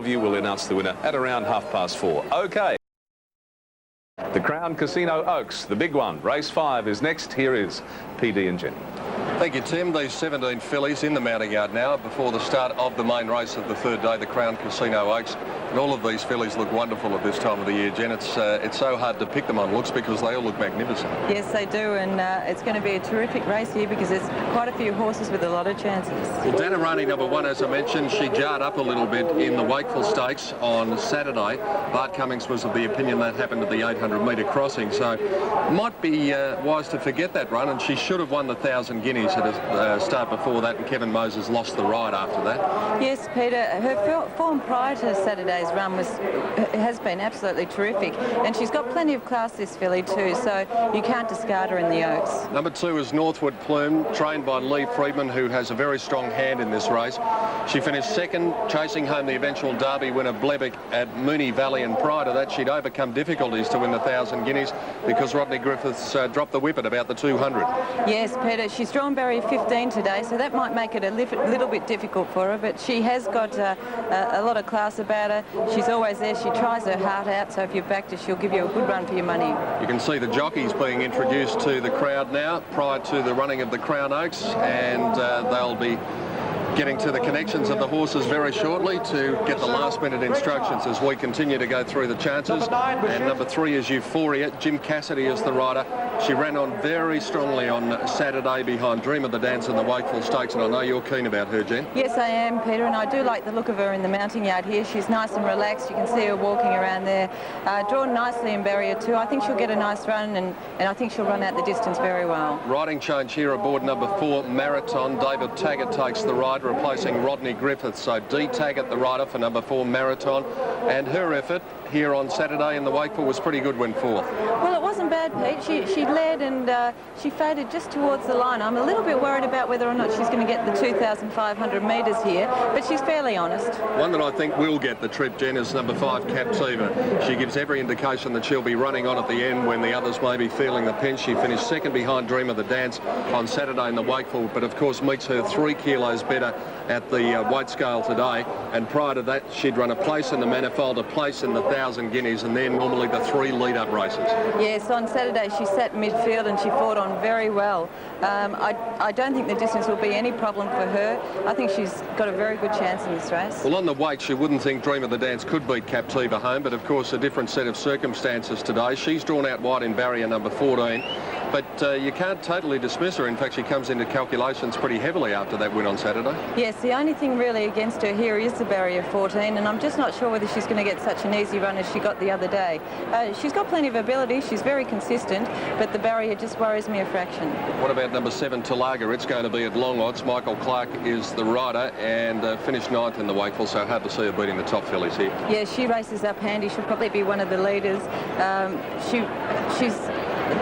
You will announce the winner at around 4:30. Okay. The Crown Casino Oaks, the big one. Race 5 is next. Here is PD and Jenny. Thank you, Tim. These 17 fillies in the mounting yard now before the start of the main race of the third day, the Crown Casino Oaks. And all of these fillies look wonderful at this time of the year, Jen. It's so hard to pick them on looks because they all look magnificent. Yes, they do, and it's going to be a terrific race here because there's quite a few horses with a lot of chances. Well, Danarani, number 1, as I mentioned, she jarred up a little bit in the Wakeful Stakes on Saturday. Bart Cummings was of the opinion that happened at the 800-metre crossing, so might be wise to forget that run, and she should have won the 1,000 guineas at a start before that, and Kevin Moses lost the ride after that. Yes, Peter, her form prior to Saturday's run has been absolutely terrific, and she's got plenty of class, this filly too, so you can't discard her in the Oaks. Number 2 is Northwood Plume, trained by Lee Freedman, who has a very strong hand in this race. She finished second, chasing home the eventual Derby winner Blebick at Moonee Valley, and prior to that she'd overcome difficulties to win the 1,000 guineas because Rodney Griffiths dropped the whip at about the 200. Yes, Peter, she's drawn barrier 15 today, so that might make it a little bit difficult for her, but she has got a lot of class about her. She's always there. She tries her heart out, so if you've backed her, she'll give you a good run for your money. You can see the jockeys being introduced to the crowd now prior to the running of the Crown Oaks, and they'll be getting to the connections of the horses very shortly to get the last-minute instructions as we continue to go through the chances. And number 3 is Euphoria. Jim Cassidy is the rider. She ran on very strongly on Saturday behind Dream of the Dance in the Wakeful Stakes, and I know you're keen about her, Jen. Yes, I am, Peter, and I do like the look of her in the mounting yard here. She's nice and relaxed. You can see her walking around there. Drawn nicely in barrier 2. I think she'll get a nice run, and I think she'll run out the distance very well. Riding change here aboard number 4, Marathon. David Taggart takes the ride, replacing Rodney Griffiths. So D. Taggart, the rider for number 4, Marathon, and her effort here on Saturday in the Wakeful was pretty good when 4th. Well, it wasn't bad, Pete. She led and she faded just towards the line. I'm a little bit worried about whether or not she's going to get the 2,500 metres here, but she's fairly honest. One that I think will get the trip, Jen, is number 5, Captiva. She gives every indication that she'll be running on at the end when the others may be feeling the pinch. She finished second behind Dream of the Dance on Saturday in the Wakeful, but of course meets her 3 kilos better at the weight scale today, and prior to that she'd run a place in the Manifold, a place in the 1,000 guineas, and then normally the 3 lead-up races. Yes, on Saturday she sat midfield and she fought on very well. I don't think the distance will be any problem for her. I think she's got a very good chance in this race. Well, on the weight you wouldn't think Dream of the Dance could beat Captiva home, but of course a different set of circumstances today. She's drawn out wide in barrier number 14. But you can't totally dismiss her. In fact, she comes into calculations pretty heavily after that win on Saturday. Yes, the only thing really against her here is the barrier 14, and I'm just not sure whether she's going to get such an easy run as she got the other day. She's got plenty of ability, she's very consistent, but the barrier just worries me a fraction. What about number 7, Talaga? It's going to be at long odds. Michael Clark is the rider and finished 9th in the Wakeful, so hard to see her beating the top fillies here. Yeah, she races up handy. She'll probably be one of the leaders. She's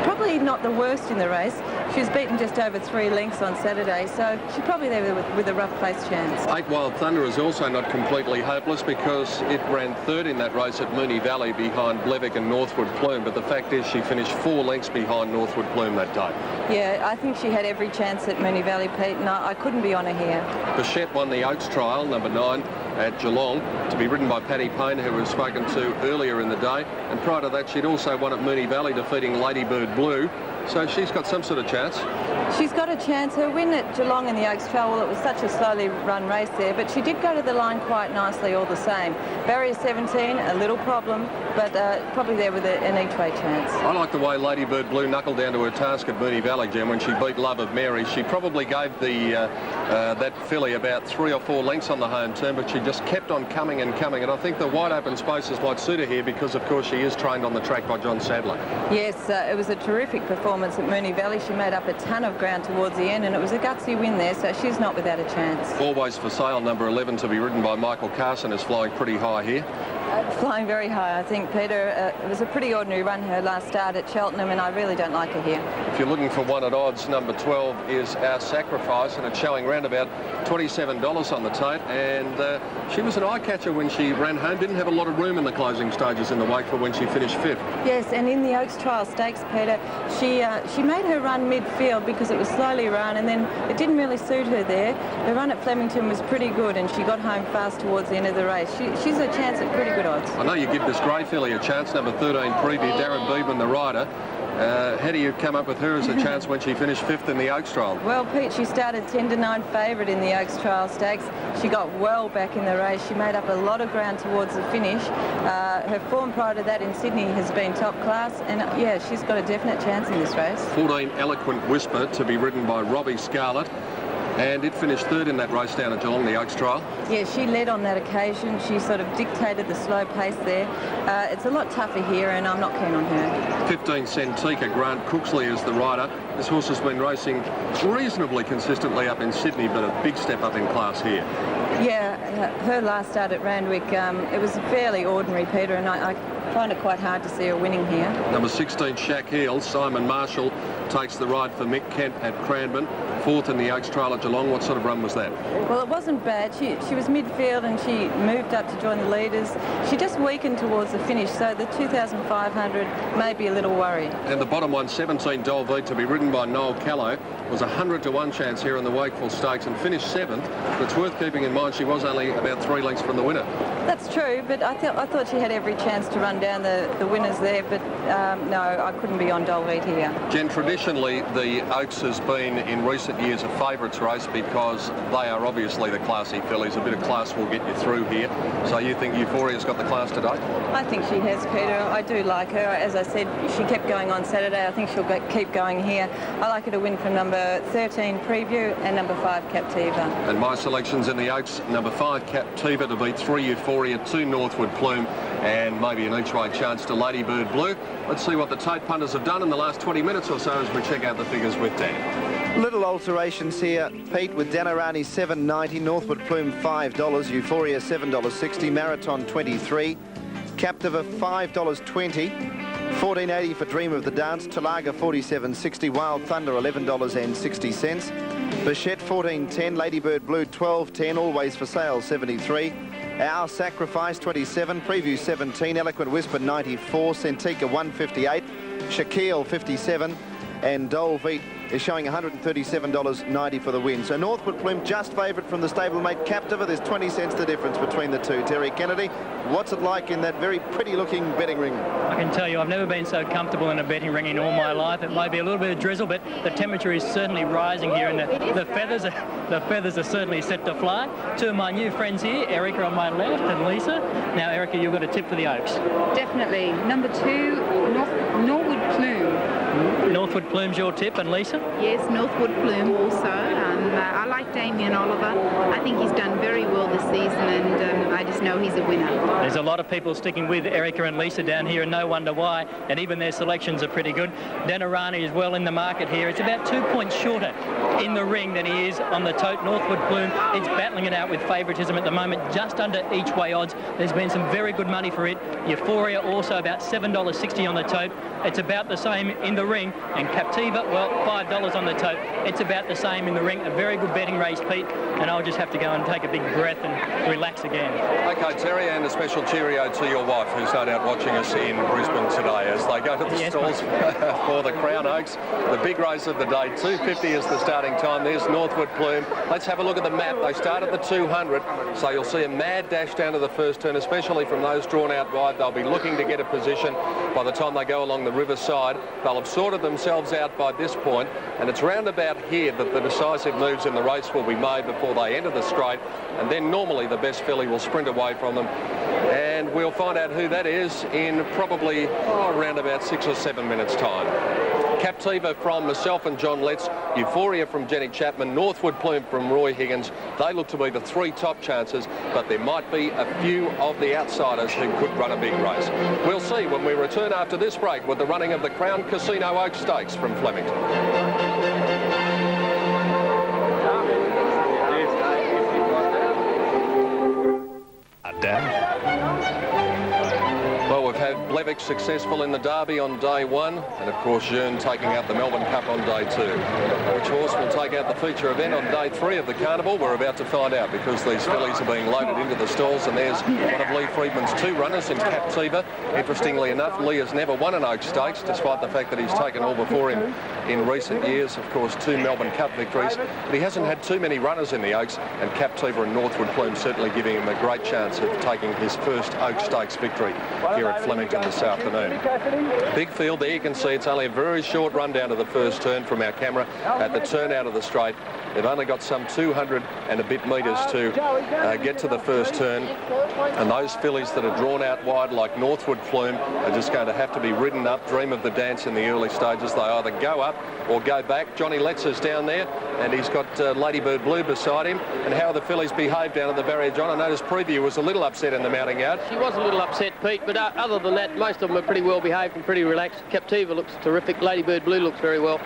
probably not the worst in the race. She was beaten just over 3 lengths on Saturday, so she's probably there with a rough place chance. 8 Wild Thunder is also not completely hopeless because it ran 3rd in that race at Moonee Valley behind Blevick and Northwood Plume, but the fact is she finished 4 lengths behind Northwood Plume that day. Yeah, I think she had every chance at Moonee Valley, Pete, and I couldn't be on her here. Bichette won the Oaks trial, number 9, at Geelong, to be ridden by Paddy Payne, who was spoken to earlier in the day, and prior to that she'd also won at Moonee Valley, defeating Ladybird Blue. So she's got some sort of chance. She's got a chance. Her win at Geelong in the Oaks Trail, well, it was such a slowly run race there, but she did go to the line quite nicely all the same. Barrier 17, a little problem, but probably there with an each-way chance. I like the way Ladybird Blue knuckled down to her task at Moonee Valley, Jim, when she beat Love of Mary. She probably gave that filly about 3 or 4 lengths on the home turn, but she just kept on coming and coming, and I think the wide open spaces might suit her here because, of course, she is trained on the track by John Sadler. Yes, it was a terrific performance at Moonee Valley. She made up a ton of ground towards the end, and it was a gutsy win there, so she's not without a chance. Always for Sale, number 11, to be ridden by Michael Carson, is flying pretty high here. Flying very high, I think, Peter. It was a pretty ordinary run her last start at Cheltenham, and I really don't like her here. If you're looking for one at odds, number 12 is Our Sacrifice, and it's showing around about $27 on the tote. And she was an eye-catcher when she ran home. Didn't have a lot of room in the closing stages in the wake for when she finished 5th. Yes, and in the Oaks Trial Stakes, Peter, she made her run midfield because it was slowly run, and then it didn't really suit her there. Her run at Flemington was pretty good, and she got home fast towards the end of the race. She's a chance at pretty good odds. I know you give this grey filly a chance, number 13 Preview, Darren Beedman, the rider. How do you come up with her as a chance when she finished 5th in the Oaks Trial? Well, Pete, she started 10-9 favourite in the Oaks Trial Stakes. She got well back in the race. She made up a lot of ground towards the finish. Her form prior to that in Sydney has been top class, and yeah, she's got a definite chance in this race. 14 Eloquent Whisper to be ridden by Robbie Scarlett. And it finished 3rd in that race down at Geelong, the Oaks Trial. Yeah, she led on that occasion. She sort of dictated the slow pace there. It's a lot tougher here, and I'm not keen on her. 15 Centika, Grant Cooksley is the rider. This horse has been racing reasonably consistently up in Sydney, but a big step up in class here. Yeah, her last start at Randwick, it was fairly ordinary, Peter, and I find it quite hard to see her winning here. Number 16, Shack Heel, Simon Marshall takes the ride for Mick Kent at Cranbourne. 4th in the Oaks Trial at Geelong. What sort of run was that? Well, it wasn't bad. She was midfield and she moved up to join the leaders. She just weakened towards the finish, so the 2,500 may be a little worried. And the bottom one, 17 Dolbeat, to be ridden by Noel Callow, was 100-1 chance here in the Wakeful Stakes and finished 7th. But it's worth keeping in mind she was only about 3 lengths from the winner. That's true, but I thought she had every chance to run down the winners there, but no, I couldn't be on Dolbeat here. Jen, traditionally the Oaks has been in recent years a favourites race because they are obviously the classy fillies. A bit of class will get you through here. So you think Euphoria's got the class today? I think she has, Peter. I do like her. As I said, she kept going on Saturday. I think she'll keep going here. I like her to win from number 13 Preview and number 5 Captiva. And my selections in the Oaks, number 5 Captiva to beat 3 Euphoria, 2 Northwood Plume, and maybe an each-way chance to Ladybird Blue. Let's see what the tote punters have done in the last 20 minutes or so as we check out the figures with Dan. Little alterations here, Pete, with Danarani $7.90, Northwood Plume $5, Euphoria $7.60, Marathon $23, Captiva $5.20, $14.80 for Dream of the Dance, Talaga $47.60, Wild Thunder $11.60, Bichette $14.10, Ladybird Blue $12.10, Always for Sale $73, Our Sacrifice $27, Preview $17, Eloquent Whisper $94, Centika $158, Shaquille $57, and Dolbeat is showing $137.90 for the win. So Northwood Plume just favourite from the stablemate Captiva. There's 20 cents the difference between the two. Terry Kennedy, what's it like in that very pretty-looking betting ring? I can tell you I've never been so comfortable in a betting ring in all my life. It might be a little bit of drizzle, but the temperature is certainly rising here, and the feathers are certainly set to fly. Two of my new friends here, Erica on my left and Lisa. Now, Erica, you've got a tip for the Oaks. Definitely. Number 2, Northwood Plume. Northwood Plume's your tip, and Lisa? Yes, Northwood Plume also. I like Damien Oliver. I think he's done very well this season, and I just know he's a winner. There's a lot of people sticking with Erica and Lisa down here, and no wonder why, and even their selections are pretty good. Danarani is well in the market here. It's about 2 points shorter in the ring than he is on the tote. Northwood Plume is battling it out with favouritism at the moment, just under each way odds. There's been some very good money for it. Euphoria also about $7.60 on the tote. It's about the same in the ring, and Captiva, well, $5 on the tote. It's about the same in the ring. A very good betting race, Pete, and I'll just have to go and take a big breath and relax again. Okay, Terry, and a special cheerio to your wife, who's no doubt watching us in Brisbane today as they go to the stalls for the Crown Oaks. The big race of the day, 2:50 is the starting time. There's Northwood Plume. Let's have a look at the map. They start at the 200, so you'll see a mad dash down to the first turn, especially from those drawn out wide. They'll be looking to get a position by the time they go along the riverside. They'll have sorted themselves out by this point, and it's round about here that the decisive moves in the race will be made before they enter the straight, and then normally the best filly will sprint away from them, and we'll find out who that is in probably around about 6 or 7 minutes time. Captiva from myself and John Letts, Euphoria from Jenny Chapman, Northwood Plume from Roy Higgins. They look to be the 3 top chances, but there might be a few of the outsiders who could run a big race. We'll see when we return after this break with the running of the Crown Casino Oaks Stakes from Flemington. Dan? Well, we've had Blevik successful in the Derby on day 1, and of course Jeune taking out the Melbourne Cup on day 2. Which horse will take out the feature event on day 3 of the Carnival? We're about to find out, because these fillies are being loaded into the stalls, and there's one of Lee Friedman's 2 runners in Captiva. Interestingly enough, Lee has never won an Oaks Stakes, despite the fact that he's taken all before him in recent years. Of course, 2 Melbourne Cup victories, but he hasn't had too many runners in the Oaks, and Captiva and Northwood Plume certainly giving him a great chance of taking his first Oaks Stakes victory here at Flemington this afternoon. Big field there, you can see it's only a very short run down to the first turn from our camera at the turn out of the straight. They've only got some 200 and a bit metres to get to the first turn, and those fillies that are drawn out wide like Northwood Plume are just going to have to be ridden up. Dream of the Dance in the early stages. They either go up or go back. Johnny Letzer's down there, and he's got Ladybird Blue beside him. And how the fillies behave down at the barrier, John? I noticed Preview was a little upset in the mounting yard. She was a little upset, Pete, but other than that, most of them are pretty well behaved and pretty relaxed. Captiva looks terrific. Ladybird Blue looks very well.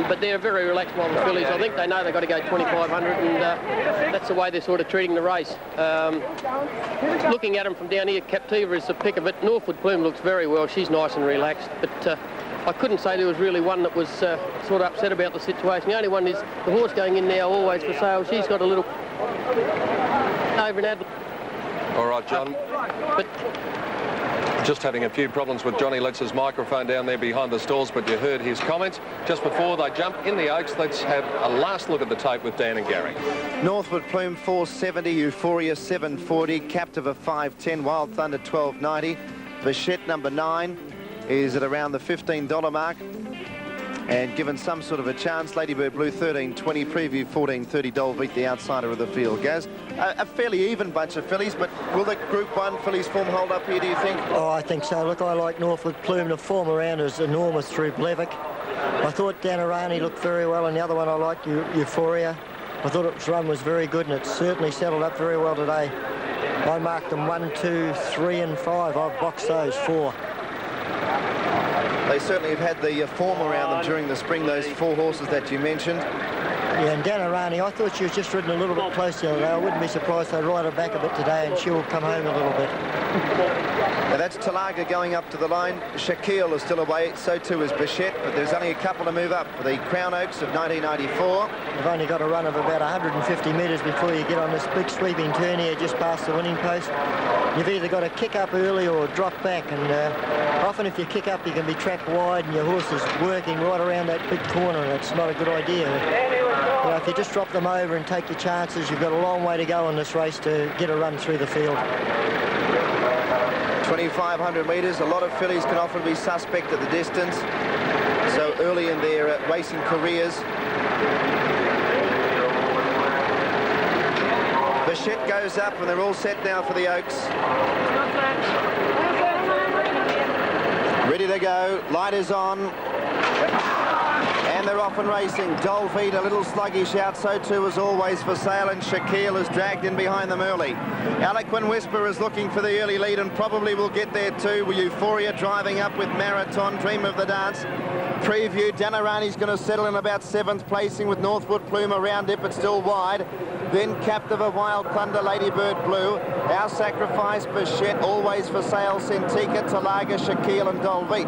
But they're very relaxed while the fillies. I think they know they've got to go 2,500, and that's the way they're sort of treating the race. Looking at them from down here, Captiva is the pick of it. Northwood Plume looks very well. She's nice and relaxed, but I couldn't say there was really one that was sort of upset about the situation. The only one is the horse going in now, Always for Sale. She's got a little over in Adelaide. All right, John. But just having a few problems with Johnny Letzer's microphone down there behind the stalls, but you heard his comments. Just before they jump in the Oaks, let's have a last look at the tape with Dan and Gary. Northwood Plume 470, Euphoria 740, Captiva 510, Wild Thunder 1290. Bichette number 9 is at around the $15 mark. And given some sort of a chance, Ladybird Blue 1320, Preview 1430, Dolbeat the outsider of the field. Gaz, a fairly even bunch of fillies, but will the Group 1 fillies form hold up here, do you think? Oh, I think so. Look, I like Northwood Plume. The form around is enormous through Blevik. I thought Danarani looked very well, and the other one I like, Euphoria. I thought its run was very good, and it certainly settled up very well today. I marked them 1, 2, 3 and 5. I've boxed those 4. They certainly have had the form around them during the spring, those 4 horses that you mentioned. Yeah, and Danarani, I thought she was just ridden a little bit close the other day. I wouldn't be surprised if they ride her back a bit today, and she'll come home a little bit. Now that's Talaga going up to the line. Shaquille is still away, so too is Bichette, but there's only a couple to move up for the Crown Oaks of 1994. You've only got a run of about 150 metres before you get on this big sweeping turn here just past the winning post. You've either got to kick up early or drop back, and often if you kick up you can be trapped wide and your horse is working right around that big corner, and it's not a good idea. You know, if you just drop them over and take your chances, you've got a long way to go in this race to get a run through the field. 2,500 metres. A lot of fillies can often be suspect at the distance, so early in their racing careers. Bichette goes up, and they're all set now for the Oaks. Ready to go. Light is on. And they're off and racing. Dolphin a little sluggish out, so too as Always for Sale, and Shaquille is dragged in behind them early. Eloquent Whisper is looking for the early lead and probably will get there too, with Euphoria driving up with Marathon, Dream of the Dance. Preview, Danarani's going to settle in about 7th placing with Northwood Plume around it, but still wide. Then Captiva, Wild Thunder, Ladybird Blue, Our Sacrifice, Bichette, Always for Sale, Centika, Talaga, Shaquille and Dolbeat.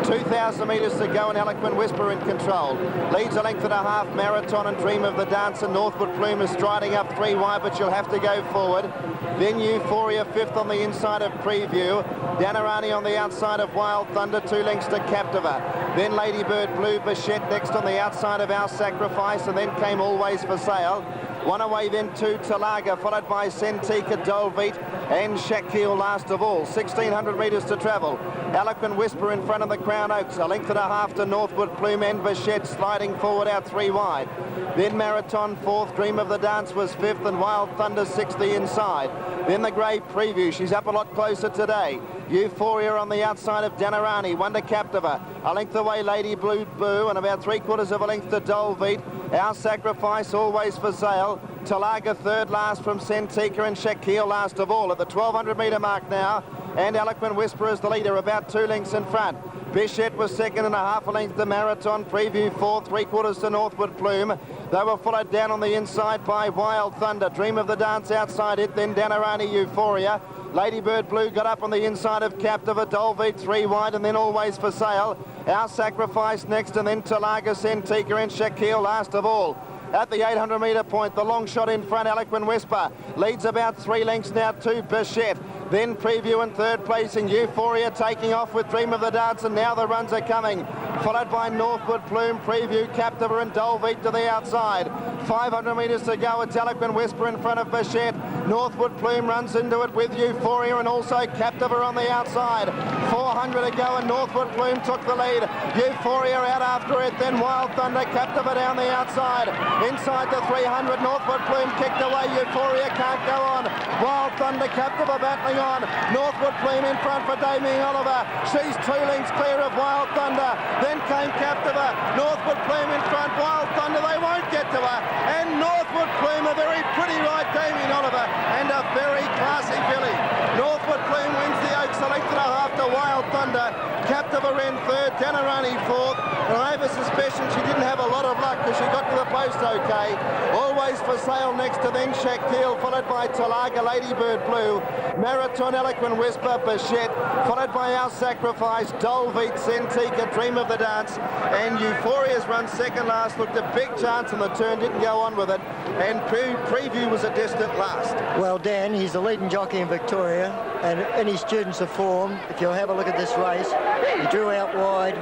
2,000 metres to go and Eloquent Whisper in control. Leads a length and a half, Marathon and Dream of the Dance, and Northwood Plume is striding up 3 wide, but she'll have to go forward. Then Euphoria 5th on the inside of Preview. Danarani on the outside of Wild Thunder, 2 lengths to Captiva. Then Ladybird Blue, Bichette next on the outside of Our Sacrifice, and then came Always for Sale. One away then to Talaga, followed by Centika, Dolbeat and Shaquille last of all. 1,600 metres to travel. Eloquent Whisper in front of the Crown Oaks. A length and a half to Northwood Plume and Bichette sliding forward out 3 wide. Then Marathon 4th, Dream of the Dance was 5th, and Wild Thunder 6th the inside. Then the grey Preview. She's up a lot closer today. Euphoria on the outside of Danarani. 1 to Captiva. A length away Lady Blue Boo, and about 3/4 of a length to Dolbeat. Our Sacrifice, Always for Sale. Talaga 3rd last from Centika, and Shaquille last of all at the 1,200 metre mark now. And Eloquent Whisper is the leader, about 2 lengths in front. Bichette was 2nd and a half a length to Marathon. Preview 4th, 3/4 to Northwood Plume. They were followed down on the inside by Wild Thunder. Dream of the Dance outside it, then Danarani Euphoria. Ladybird Blue got up on the inside of Captiva. Dolbeat 3 wide, and then Always for Sale. Our Sacrifice next, and then Talaga Centika and Shaquille last of all. At the 800 metre point, the long shot in front, Eloquent Whisper, leads about 3 lengths now to Bichette. Then Preview in third place, and Euphoria taking off with Dream of the Dance, and now the runs are coming. Followed by Northwood Plume, Preview, Captiva and Dolbeat to the outside. 500 metres to go, it's Eloquent Whisper in front of Bichette. Northwood Plume runs into it with Euphoria and also Captiva on the outside. 400 to go and Northwood Plume took the lead. Euphoria out after it, then Wild Thunder, Captiva down the outside. Inside the 300, Northwood Plume kicked away. Euphoria can't go on. Wild Thunder, Captiva battling on. Northwood Plume in front for Damien Oliver. She's 2 lengths clear of Wild Thunder. Then came Captiva. Northwood Plume in front. Wild Thunder, they won't get to her. And Northwood Plume, a very pretty ride, Damien Oliver, and a very classy filly. Northwood Plume wins the Oaks, selected a half to Wild Thunder. Captiva in third, Danarani fourth. And I have a suspicion she didn't have a lot of luck because she got to the post okay. Always for Sale next to then Shaquille, followed by Talaga, Ladybird Blue, Marathon, Eloquent Whisper, Bichette, followed by Our Sacrifice, Dolbeat, Centika, Dream of the Dance, and Euphoria's run second last, looked a big chance on the turn, didn't go on with it, and Preview was a distant last. Well, Dan, he's the leading jockey in Victoria, and in his students of form, if you'll have a look at this race, he drew out wide,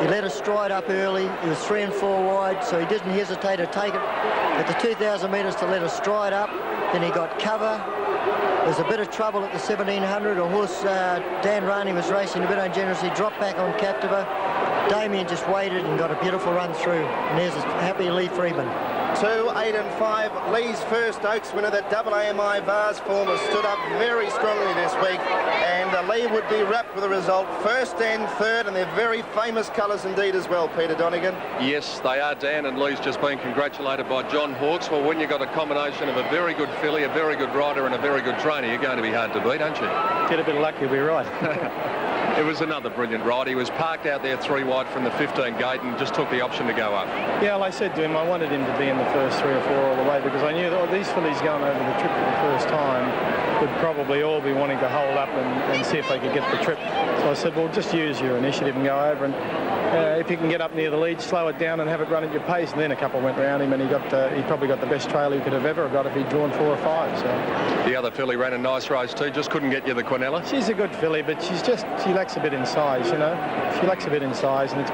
he let us stride up early, he was 3 and 4 wide, so he didn't hesitate to take it at the 2,000 metres to let us stride up, then he got cover. There's a bit of trouble at the 1,700, a horse, Dan Rani was racing a bit ungenerously, dropped back on Captiva. Damien just waited and got a beautiful run through, and there's a happy Lee Freeman. 2, 8 and 5, Lee's first Oaks winner. That AAMI Vars form has stood up very strongly this week, and Lee would be wrapped with the result. First and third, and they're very famous colours indeed as well, Peter Donegan. Yes, they are, Dan, and Lee's just been congratulated by John Hawkes. Well, when you've got a combination of a very good filly, a very good rider and a very good trainer, you're going to be hard to beat, aren't you? Get a bit of luck, you'll be right. It was another brilliant ride. He was parked out there 3 wide from the 15 gate and just took the option to go up. Yeah, well, I said to him I wanted him to be in the first 3 or 4 all the way, because I knew that these fillies going over the trip for the first time would probably all be wanting to hold up and see if they could get the trip. So I said, well, just use your initiative and go over, and if you can get up near the lead, slow it down and have it run at your pace. And then a couple went round him, and he probably got the best trail he could have ever got if he'd drawn 4 or 5. So the other filly ran a nice race too, just couldn't get you the Quinella. She's a good filly, but she lacks a bit in size, you know. She lacks a bit in size, and it's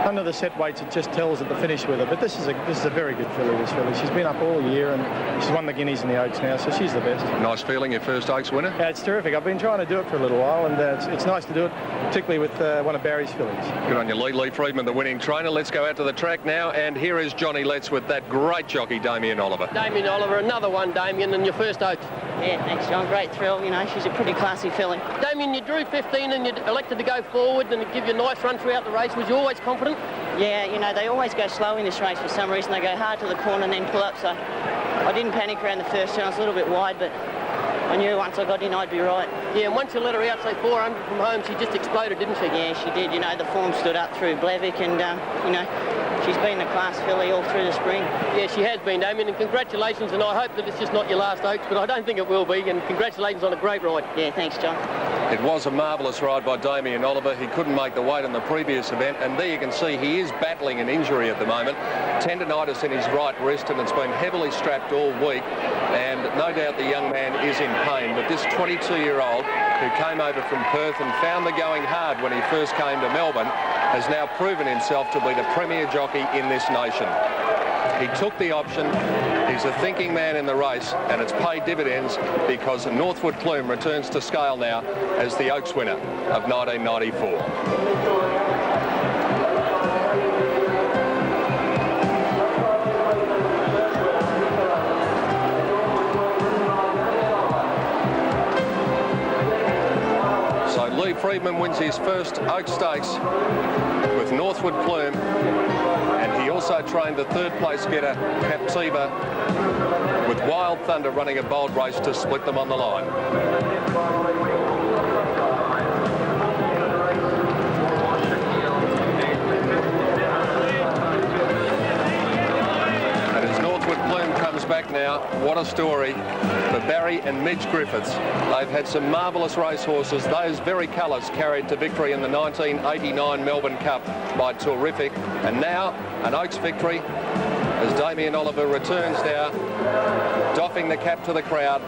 under the set weights, it just tells at the finish with her. But this is a very good filly, this filly. She's been up all year, and she's won the Guineas and the Oaks now, so she's the best. Nice feeling, your first Oaks winner? Yeah, it's terrific. I've been trying to do it for a little while, and it's nice to do it, particularly with one of Barry's fillies. Good on you, Lee Freeman, the winning trainer. Let's go out to the track now, and here is Johnny Letts with that great jockey, Damien Oliver. Damien Oliver, another one, Damien, and your first Oaks. Yeah, thanks, John. Great thrill. You know, she's a pretty classy filly. Damien, you drew 15 and you elected to go forward and give you a nice run throughout the race. Was you always confident? Yeah, you know, they always go slow in this race for some reason. They go hard to the corner and then pull up, so I didn't panic around the first turn. I was a little bit wide, but I knew once I got in I'd be right. Yeah, and once you let her out, say 400 from home, she just exploded, didn't she? Yeah, she did. You know, the form stood up through Blevick, and, you know, she's been a class filly all through the spring. Yeah, she has been, Damien, and congratulations, and I hope that it's just not your last Oaks, but I don't think it will be, and congratulations on a great ride. Yeah, thanks, John. It was a marvellous ride by Damien Oliver. He couldn't make the weight in the previous event, and there you can see he is battling an injury at the moment. Tendinitis in his right wrist, and it's been heavily strapped all week, and no doubt the young man is in pain, but this 22-year-old who came over from Perth and found the going hard when he first came to Melbourne has now proven himself to be the premier jockey in this nation. He took the option. He's a thinking man in the race, and it's paid dividends because Northwood Plume returns to scale now as the Oaks winner of 1994. Lee Freeman wins his first Oaks Stakes with Northwood Plume, and he also trained the third place getter Captiva with Wild Thunder running a bold race to split them on the line. track now. What a story for Barry and Midge Griffiths. They've had some marvellous racehorses. Those very colours carried to victory in the 1989 Melbourne Cup by Terrific. And now an Oaks victory as Damien Oliver returns now, doffing the cap to the crowd.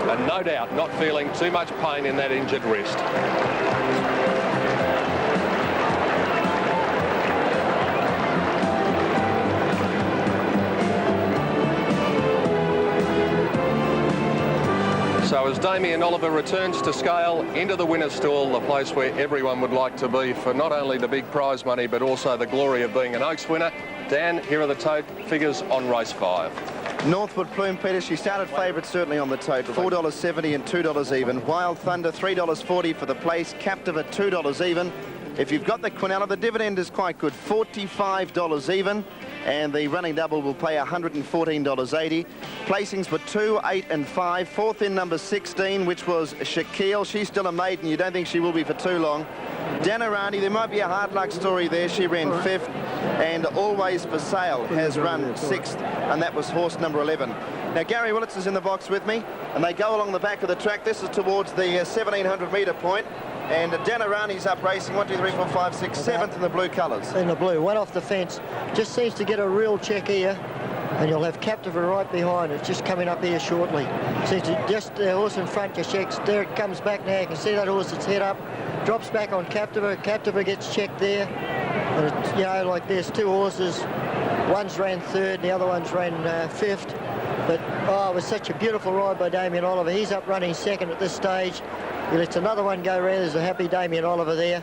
And no doubt not feeling too much pain in that injured wrist. So as Damien Oliver returns to scale into the winner's stall, the place where everyone would like to be for not only the big prize money but also the glory of being an Oaks winner. Dan, here are the tote figures on race 5. Northwood Plume, Peter, she started favourite certainly on the tote, $4.70 and $2 even. Wild Thunder, $3.40 for the place. Captive at $2 even. If you've got the Quinella, the dividend is quite good, $45 even. And the running double will pay $114.80. Placings were 2, 8 and 5. Fourth in number 16, which was Shaquille. She's still a maiden. You don't think she will be for too long. Danarani, there might be a hard luck story there. She ran 5th. And Always for Sale has run 6th. And that was horse number 11. Now, Gary Willits is in the box with me. And they go along the back of the track. This is towards the 1,700 metre point. And Danarani's up racing, 1, 2, 3, 4, 5, 6, 7th in the blue colours. In the blue, one off the fence. Just seems to get a real check here. And you'll have Captive right behind. It's just coming up here shortly. Seems to just the horse in front just checks. There it comes back now. You can see that horse, its head up. Drops back on Captive. Captive gets checked there. And it, you know, like there's two horses. One's ran 3rd, the other one's ran 5th. But, oh, it was such a beautiful ride by Damien Oliver. He's up running 2nd at this stage. He lets another one go round. There's a happy Damien Oliver there.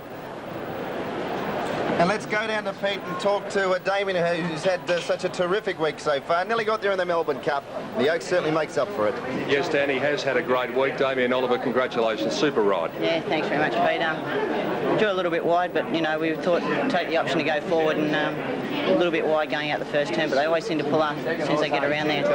And let's go down to Pete and talk to Damien, who's had such a terrific week so far. Nearly got there in the Melbourne Cup. The Oaks certainly makes up for it. Yes, Dan, he has had a great week. Damien Oliver, congratulations. Super ride. Yeah, thanks very much, Pete. Drew a little bit wide, but, you know, we thought take the option to go forward and a little bit wide going out the first turn, but they always seem to pull up as soon as they get around there.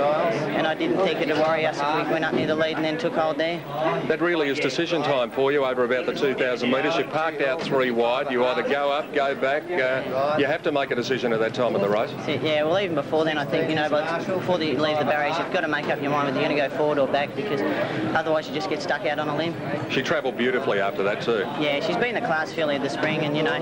And I didn't think it'd worry us if we went up near the lead and then took hold there. That really is decision time for you over about the 2,000 metres. You parked out 3 wide. You either go up, go back. You have to make a decision at that time of the race. Yeah, well, even before then, I think, you know, but before you leave the barriers, you've got to make up your mind whether you're going to go forward or back, because otherwise you just get stuck out on a limb. She travelled beautifully after that too. Yeah, she's been the class filly of the spring, and, you know,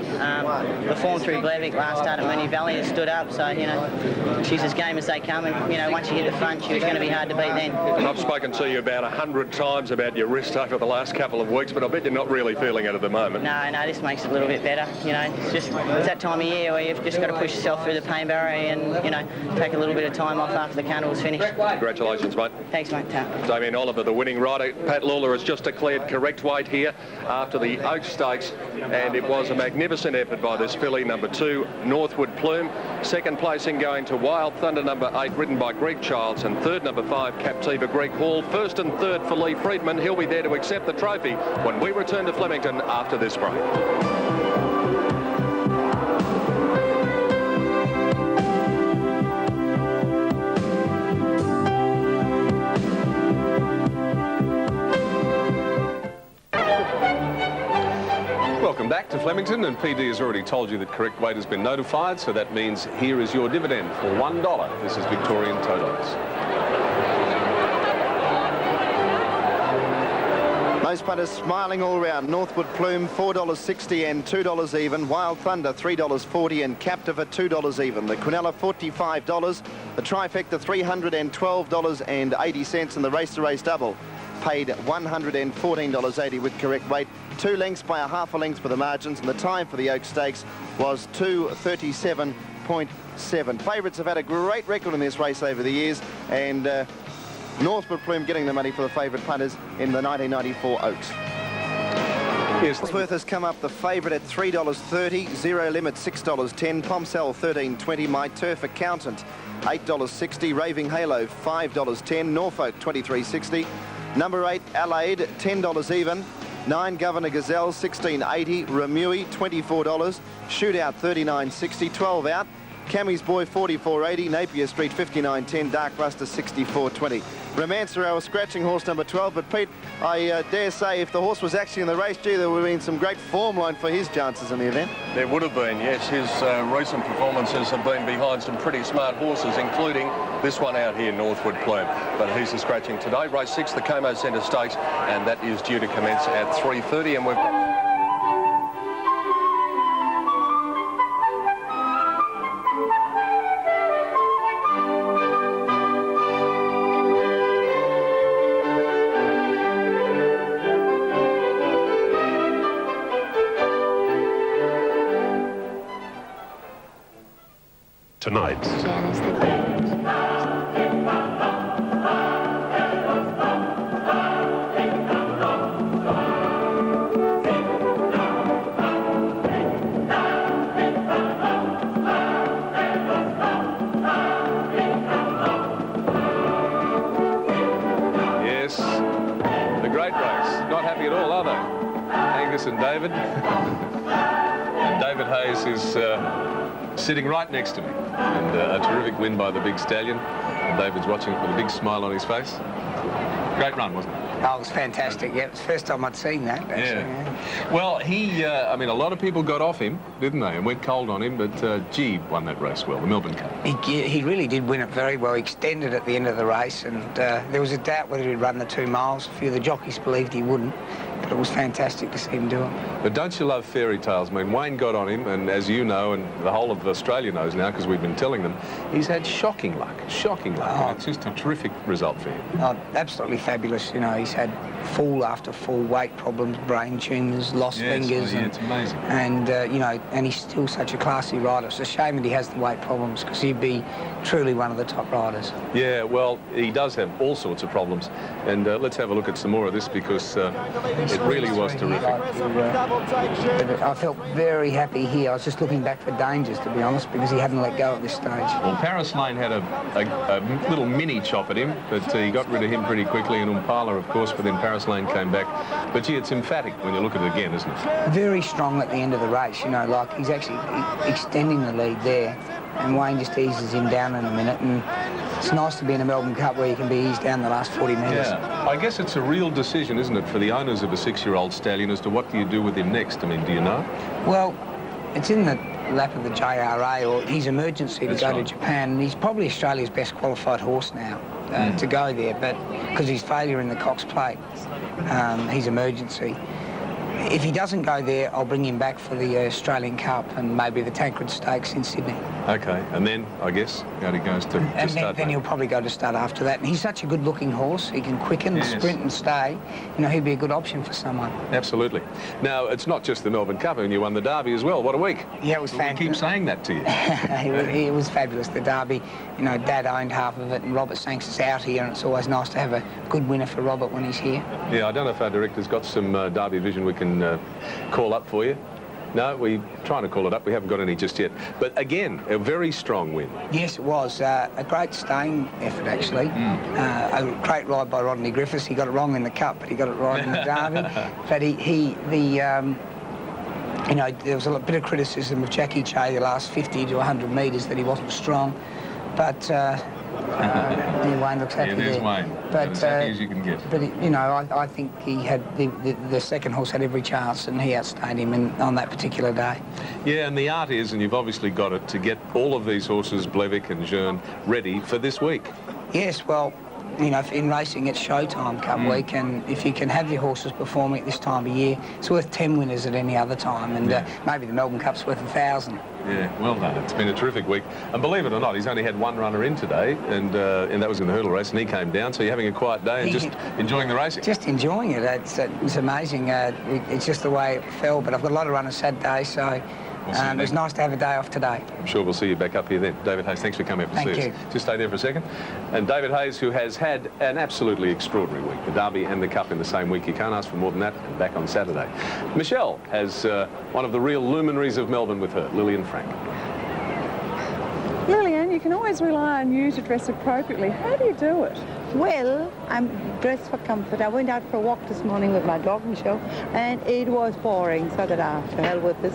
the form through Glevick last start at Moonee Valley has stood up, so, you know, she's as game as they come, and, you know, once you hit the front, she was going to be hard to beat then. And I've spoken to you about 100 times about your wrist over the last couple of weeks, but I bet you're not really feeling it at the moment. No, this makes it a little bit better. You know, it's that time of year where you've just got to push yourself through the pain barrier and, you know, take a little bit of time off after the carnival's finished. Congratulations, mate. Thanks, mate. Damien Oliver, the winning rider. Pat Lawler has just declared correct weight here after the Oaks Stakes, and it was a magnificent effort by this filly, number 2, Northwood Plume. Second placing going to Wild Thunder, number 8, ridden by Greg Childs, and third, number 5, Captiva, Greg Hall. First and third for Lee Friedman. He'll be there to accept the trophy when we return to Flemington after this break. Welcome back to Flemington, and PD has already told you that correct weight has been notified, so that means here is your dividend for $1. This is Victorian Totos. Most punters smiling all round. Northwood Plume, $4.60 and $2 even. Wild Thunder, $3.40 and Captive at $2 even. The Quinella, $45. The Trifecta, $312.80, and the Race-to-Race Double paid $114.80 with correct weight. 2 lengths by a half a length for the margins, and the time for the Oak Stakes was 2:37.7. Favourites have had a great record in this race over the years, and Northwood Plume getting the money for the favourite punters in the 1994 Oaks. Ellsworth has come up the favourite at $3.30, Zero Limit $6.10, Pomcell $13.20, My Turf Accountant $8.60, Raving Halo $5.10, Norfolk $23.60, number 8 Allied $10 even, 9 Governor Gazelle $16.80, Remui $24, Shootout $39.60, 12 out, Cammy's Boy 44.80, Napier Street 59.10, Dark Luster 64.20. Romancer, our scratching horse number 12, but Pete, I dare say if the horse was actually in the race, gee, there would have been some great form line for his chances in the event. There would have been, yes. His recent performances have been behind some pretty smart horses, including this one out here, Northwood Plume. But he's the scratching today. Race 6, the Como Centre Stakes, and that is due to commence at 3:30, and we've got... Tonight. Yes, the great race. Not happy at all, are they? Angus and David. And David Hayes is sitting right next to me. And a terrific win by the big stallion. And David's watching it with a big smile on his face. Great run, wasn't it? Oh, it was fantastic. Yeah, it was the first time I'd seen that. Actually, yeah. Well, he, I mean, a lot of people got off him, didn't they? And went cold on him, but G won that race well, the Melbourne Cup. He really did win it very well. He extended at the end of the race, and there was a doubt whether he'd run the 2 miles. A few of the jockeys believed he wouldn't, but it was fantastic to see him do it. But don't you love fairy tales? I mean, Wayne got on him, and as you know, and the whole of Australia knows now, because we've been telling them, he's had shocking luck. Oh. It's just a terrific result for him. Oh, absolutely fabulous. You know, he's had fall after fall, weight problems, brain tumours, lost fingers. Yeah, it's amazing. And, you know, and he's still such a classy rider. It's a shame that he has the weight problems, because he'd be truly one of the top riders. Yeah, well, he does have all sorts of problems. And let's have a look at some more of this, because it really was terrific. I felt very happy here. I was just looking back for dangers, to be honest, because he hadn't let go at this stage. Well, Paris Lane had a little mini chop at him, but he got rid of him pretty quickly, and Umpala, of course, but then Paris Lane came back. But gee, it's emphatic when you look at it again, isn't it? Very strong at the end of the race, you know, like he's actually extending the lead there, and Wayne just eases him down in a minute, and it's nice to be in a Melbourne Cup where you can be eased down the last 40 metres. Yeah, I guess it's a real decision, isn't it, for the owners of a 6-year-old stallion as to what do you do with him next? I mean, do you know? Well, it's in the lap of the JRA or his emergency to go to Japan, and he's probably Australia's best qualified horse now to go there, but because his failure in the Cox Plate, his emergency. If he doesn't go there, I'll bring him back for the Australian Cup and maybe the Tancred Stakes in Sydney. Okay, and then, I guess, he goes to and start. Then he'll probably go to start after that. And he's such a good-looking horse. He can quicken, sprint and stay. You know, he'd be a good option for someone. Absolutely. Now, it's not just the Melbourne Cup, and you won the Derby as well. What a week. Yeah, it was fantastic. We keep saying that to you. It was fabulous, the Derby. You know, Dad owned half of it, and Robert Sanks is out here, and it's always nice to have a good winner for Robert when he's here. Yeah, I don't know if our director's got some Derby vision we can call up for you. No, we're trying to call it up. We haven't got any just yet. But again, a very strong win. Yes, it was. A great staying effort, actually. A great ride by Rodney Griffiths. He got it wrong in the Cup, but he got it right in the Derby. But you know, there was a bit of criticism of Jackie Che the last 50 to 100 metres that he wasn't strong. But Wayne looks happy there's there. Wayne. But as happy as you can get. But you know, I think he had the second horse had every chance, and he outstayed him on that particular day. Yeah, and the art is, and you've obviously got it, to get all of these horses, Blevick and Jeune, ready for this week. Yes, well, you know, in racing it's showtime Cup week, and if you can have your horses performing at this time of year, it's worth 10 winners at any other time, and maybe the Melbourne Cup's worth 1,000. Yeah, well done. It's been a terrific week. And believe it or not, he's only had one runner in today, and that was in the hurdle race, and he came down, so you're having a quiet day and just enjoying the racing. Just enjoying it. It's amazing. It's just the way it fell, but I've got a lot of runners Saturday, so it was nice to have a day off today. I'm sure we'll see you back up here then. David Hayes, thanks for coming up to see us. Just stay there for a second. And David Hayes, who has had an absolutely extraordinary week, the Derby and the Cup in the same week. You can't ask for more than that, and back on Saturday. Michelle has one of the real luminaries of Melbourne with her, Lillian Frank. Lillian, you can always rely on you to dress appropriately. How do you do it? Well, I'm dressed for comfort. I went out for a walk this morning with my dog, Michelle, and it was boring, so that to hell with this.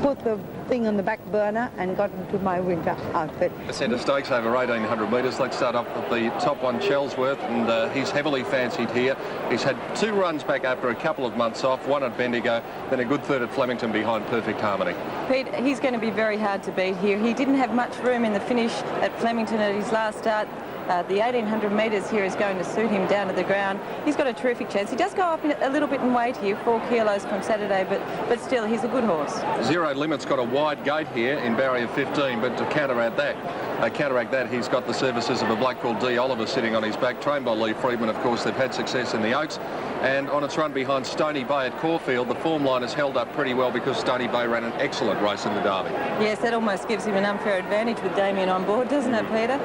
put the thing on the back burner and got into my winter outfit. Centre Stakes over 1,800 metres. Let's start off with the top one, Chelsworth, and he's heavily fancied here. He's had 2 runs back after a couple of months off, one at Bendigo, then a good third at Flemington behind Perfect Harmony. Pete, he's going to be very hard to beat here. He didn't have much room in the finish at Flemington at his last start. The 1,800 metres here is going to suit him down to the ground. He's got a terrific chance. He does go up a little bit in weight here, 4 kilos from Saturday, but still, he's a good horse. Zero Limit's got a wide gate here in barrier 15, but to counteract that, he's got the services of a bloke called D. Oliver sitting on his back, trained by Lee Friedman. Of course, they've had success in the Oaks. And on its run behind Stony Bay at Caulfield, the form line has held up pretty well because Stony Bay ran an excellent race in the Derby. Yes, that almost gives him an unfair advantage with Damien on board, doesn't it, Peter?